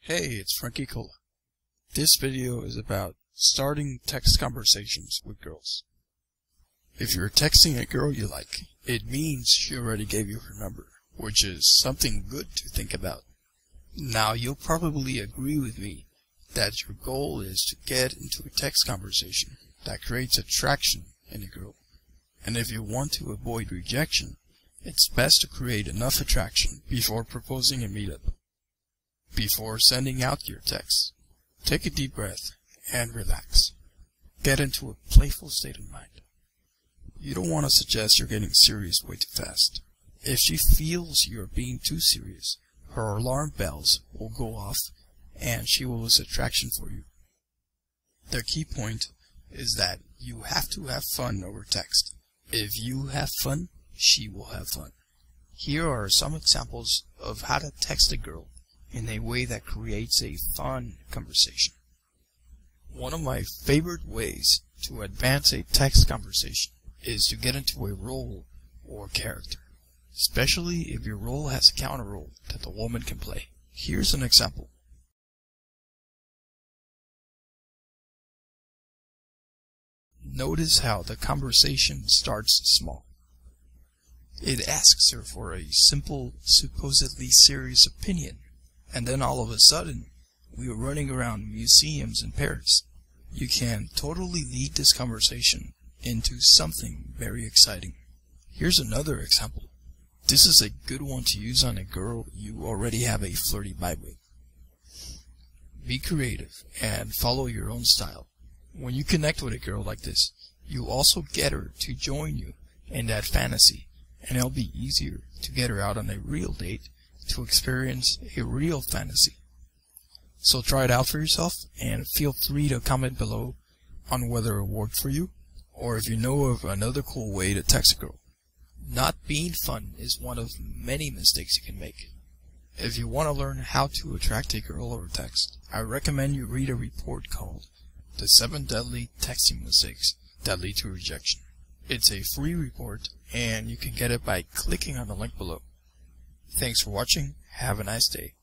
Hey, it's Frankie Cola. This video is about starting text conversations with girls. If you're texting a girl you like, it means she already gave you her number, which is something good to think about. Now, you'll probably agree with me that your goal is to get into a text conversation that creates attraction in a girl. And if you want to avoid rejection, it's best to create enough attraction before proposing a meetup. Before sending out your text, take a deep breath and relax. Get into a playful state of mind. You don't want to suggest you're getting serious way too fast. If she feels you're being too serious, her alarm bells will go off and she will lose attraction for you. The key point is that you have to have fun over text. If you have fun, she will have fun. Here are some examples of how to text a girl in a way that creates a fun conversation. One of my favorite ways to advance a text conversation is to get into a role or character, especially if your role has a counter role that the woman can play. Here's an example. Notice how the conversation starts small. It asks her for a simple, supposedly serious opinion, and then all of a sudden, we are running around museums in Paris. You can totally lead this conversation into something very exciting. Here's another example. This is a good one to use on a girl you already have a flirty vibe with. Be creative and follow your own style. When you connect with a girl like this, you also get her to join you in that fantasy, and it'll be easier to get her out on a real date to experience a real fantasy. So try it out for yourself and feel free to comment below on whether it worked for you or if you know of another cool way to text a girl. Not being fun is one of many mistakes you can make. If you want to learn how to attract a girl over text, I recommend you read a report called The 7 Deadly Texting Mistakes That Lead to Rejection. It's a free report and you can get it by clicking on the link below. Thanks for watching. Have a nice day.